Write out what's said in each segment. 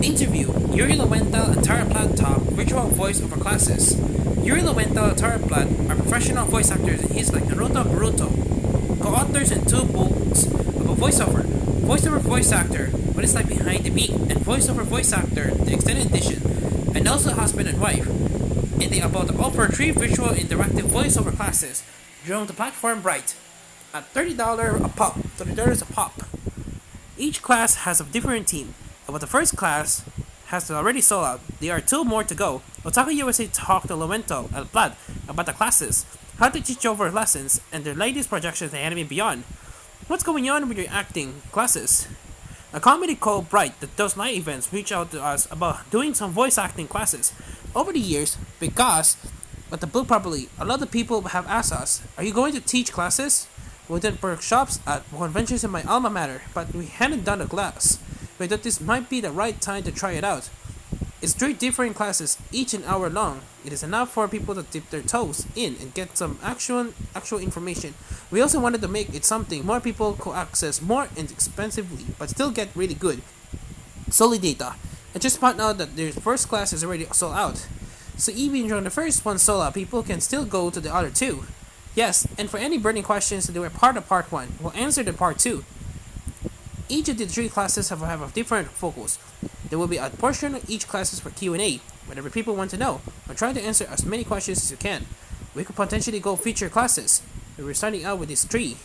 Interview Yuri Lowenthal and Tara Platt talk virtual voice over classes. Yuri Lowenthal and Tara Platt are professional voice actors in his like Naruto Boruto, co-authors in two books about voiceover voice actor, what it's like behind the beat, and voiceover voice actor, the extended edition, and also husband and wife. And they about to offer 3 virtual interactive voiceover classes during the platform Bright at $30 a pop. $30 a pop. Each class has a different team. But the first class has already sold out. There are 2 more to go. Otaku USA talked to Lowenthal and Platt about the classes, how to teach over lessons, and their latest projections in anime beyond. What's going on with your acting classes? A comedy called Bright that does night events reached out to us about doing some voice acting classes. Over the years, because of the book properly, a lot of people have asked us, are you going to teach classes? We did workshops at conventions in my alma mater, but we hadn't done a class. We thought this might be the right time to try it out. It's 3 different classes, each an hour long. It is enough for people to dip their toes in and get some actual information. We also wanted to make it something more people could access more inexpensively, but still get really good, solid data. I just found out that their first class is already sold out. So even during the first one sold out, people can still go to the other 2. Yes, and for any burning questions that were part of part 1, we'll answer the part 2. Each of the 3 classes have a different focus. There will be a portion of each classes for Q&A, whatever people want to know, or try to answer as many questions as you can. We could potentially go feature classes. We're starting out with these 3.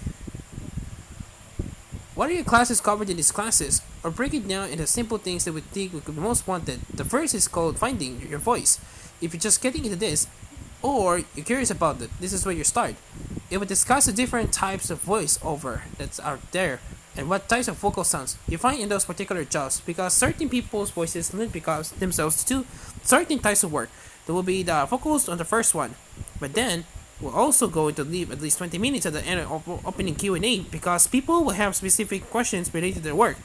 What are your classes covered in these classes? Or break it down into simple things that we think would be most wanted. The first is called finding your voice. If you're just getting into this, or you're curious about it, this is where you start. It will discuss the different types of voiceover that's out there and what types of vocal sounds you find in those particular jobs, because certain people's voices lend because themselves to certain types of work. There will be the focus on the first one, but then we're also going to leave at least 20 minutes at the end of opening Q&A because people will have specific questions related to their work.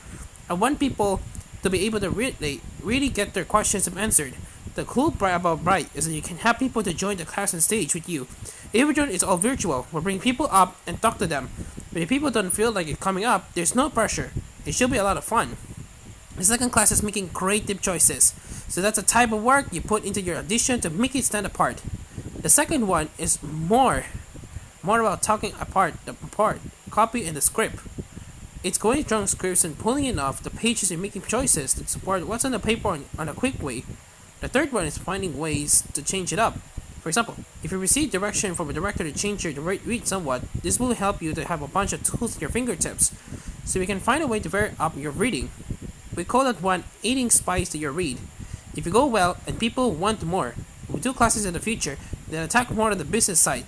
I want people to be able to really get their questions answered. The cool part about Bright is that you can have people to join the class and stage with you. Even it's all virtual, we'll bring people up and talk to them. But if people don't feel like it coming up, there's no pressure. It should be a lot of fun. The second class is making creative choices. So that's a type of work you put into your audition to make it stand apart. The second one is more about talking apart the part, copy and the script. It's going through scripts and pulling it off the pages and making choices that support what's on the paper on a quick way. The third one is finding ways to change it up. For example, if you receive direction from a director to change your read somewhat, this will help you to have a bunch of tools at your fingertips, so you can find a way to vary up your reading. We call that one adding spice to your read. If you go well and people want more, we'll do classes in the future that attack more on the business side,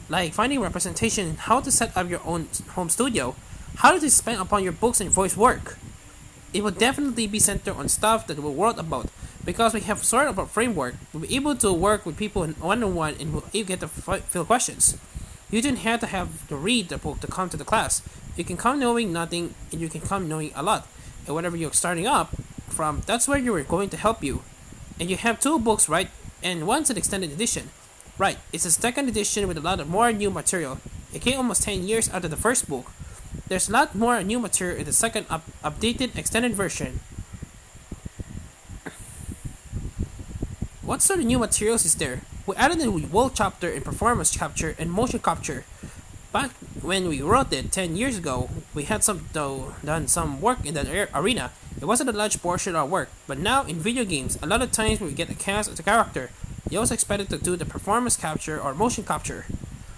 like finding representation and how to set up your own home studio, how to spend upon your books and voice work. It will definitely be centered on stuff that we'll world about, because we have sort of a framework. We'll be able to work with people in one-on-one and we'll get to fill questions. You don't have to read the book to come to the class. You can come knowing nothing and you can come knowing a lot. And whatever you're starting up from, that's where you're going to help you. And you have 2 books, right? And one's an extended edition. Right, it's a second edition with a lot of more new material. It came almost 10 years after the first book. There's a lot more new material in the second updated extended version. What sort of new materials is there? We added a world chapter in performance capture and motion capture. Back when we wrote it 10 years ago, we had done some work in that arena. It wasn't a large portion of our work, but now in video games, a lot of times we get a cast as a character. You also expected to do the performance capture or motion capture.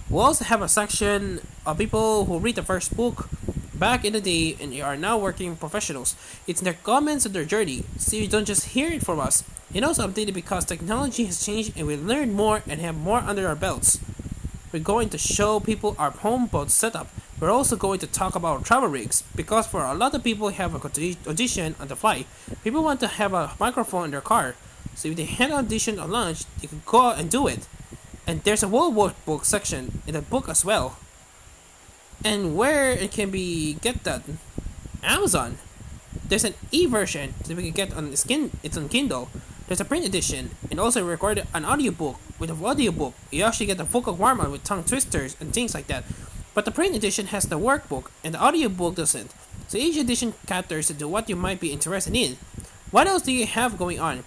We'll also have a section of people who read the first book back in the day and are now working professionals. It's their comments of their journey, so you don't just hear it from us. It also updated because technology has changed and we learn more and have more under our belts. We're going to show people our home boat setup. We're also going to talk about travel rigs, because for a lot of people who have a audition on the fly, people want to have a microphone in their car. So if they had an audition on lunch, you can go out and do it. And there's a world workbook section in the book as well. And where it can be get that? Amazon. There's an e-version that we can get on it's on Kindle. There's a print edition, and also recorded an audiobook. With an audiobook, you actually get the vocal warm-up with tongue twisters and things like that. But the print edition has the workbook, and the audiobook doesn't. So each edition caters to what you might be interested in. What else do you have going on?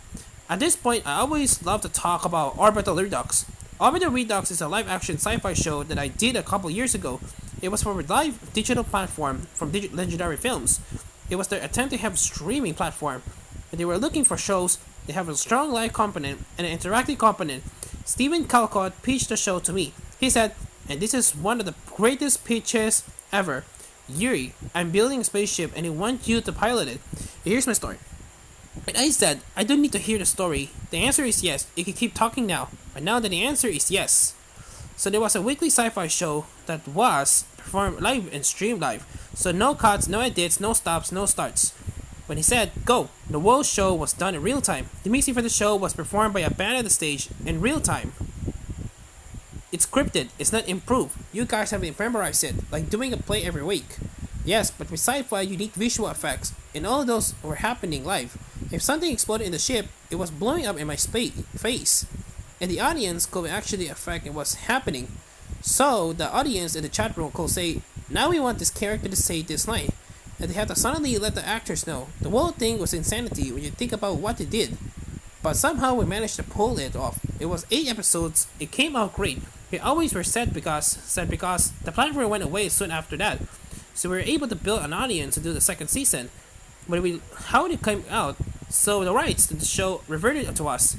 At this point, I always love to talk about Orbital Redux. Orbital Redux is a live action sci fi show that I did a couple years ago. It was for a live digital platform from Legendary Films. It was their attempt to have a streaming platform. If they were looking for shows, they have a strong live component and an interactive component. Stephen Calcott pitched the show to me. He said, and this is one of the greatest pitches ever. Yuri, I'm building a spaceship and I want you to pilot it. Here's my story. And I said, I don't need to hear the story. The answer is yes. You can keep talking now. But now that the answer is yes. So there was a weekly sci-fi show that was performed live and streamed live. So no cuts, no edits, no stops, no starts. When he said, go, the whole show was done in real time. The music for the show was performed by a band at the stage in real time. It's scripted, it's not improved. You guys have memorized it, like doing a play every week. Yes, but with sci-fi you need visual effects, and all of those were happening live. If something exploded in the ship, it was blowing up in my face. And the audience could actually affect what's happening. So the audience in the chat room could say, now we want this character to say this line. And they have to suddenly let the actors know. The whole thing was insanity when you think about what they did. But somehow we managed to pull it off. It was 8 episodes, it came out great. We always were sad because the platform went away soon after that. So we were able to build an audience to do the second season. But how it came out, so the rights to the show reverted to us.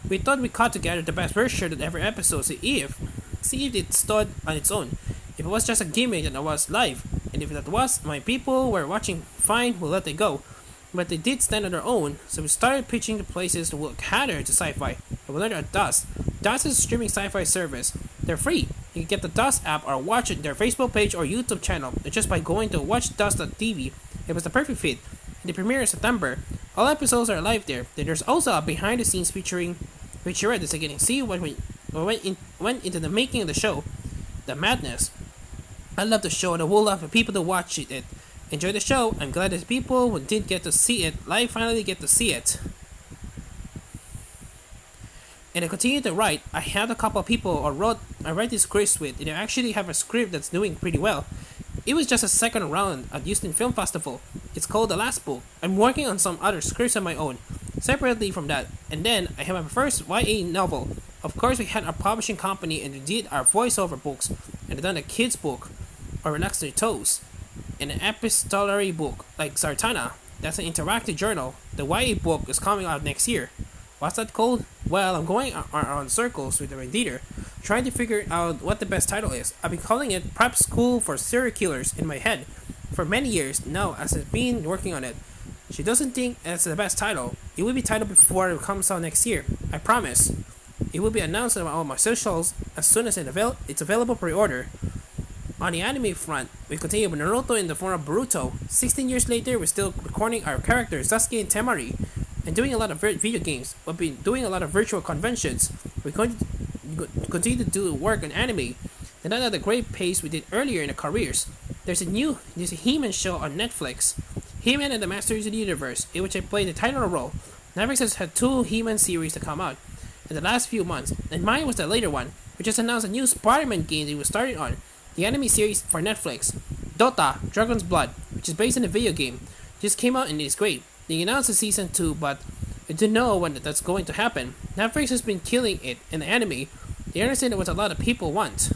We thought we cut together the best version of every episode, see if it stood on its own. If it was just a gimmick and it was live, and if that was, my people were watching fine, we'll let it go. But they did stand on their own, so we started pitching to places that will cater to sci-fi. And we learned at Dust. Dust is a streaming sci-fi service. They're free. You can get the Dust app or watch it their Facebook page or YouTube channel just by going to watchdust.tv. It was the perfect fit. They premiere in September. All episodes are live there. Then there's also a behind the scenes featuring featurettes that can see what went into the making of the show. The madness. I love the show and I will love for people to watch it. Enjoy the show. I'm glad that people who did get to see it live finally get to see it. And I continue to write. I had a couple of people I write this script with, and I actually have a script that's doing pretty well. It was just a second round at Houston Film Festival. It's called The Last Book. I'm working on some other scripts of my own, separately from that. And then I have my first YA novel. Of course, we had our publishing company and we did our voiceover books, and done a kids book, or Relax Your Toes, and an epistolary book like Sartana. That's an interactive journal. The YA book is coming out next year. What's that called? Well, I'm going around circles with the editor, trying to figure out what the best title is. I've been calling it Prep School for Serial Killers in my head for many years now, as I've been working on it. She doesn't think it's the best title. It will be titled before it comes out next year. I promise. It will be announced on all my socials as soon as it's available pre-order. On the anime front, we continue with Naruto in the form of Boruto. 16 years later, we're still recording our characters Sasuke and Temari, and doing a lot of video games. We've been doing a lot of virtual conventions. We're going to continue to do work on anime, and not at the great pace we did earlier in our careers. There's a He-Man show on Netflix, He-Man and the Masters of the Universe, in which I played the title role. Netflix has had 2 He-Man series to come out in the last few months, and mine was the later one. We just announced a new Spider-Man game that we started on, the anime series for Netflix, Dota, Dragon's Blood, which is based on a video game, just came out and it's great. They announced a season 2, but I didn't know when that's going to happen. Netflix has been killing it in the anime. They understand what a lot of people want.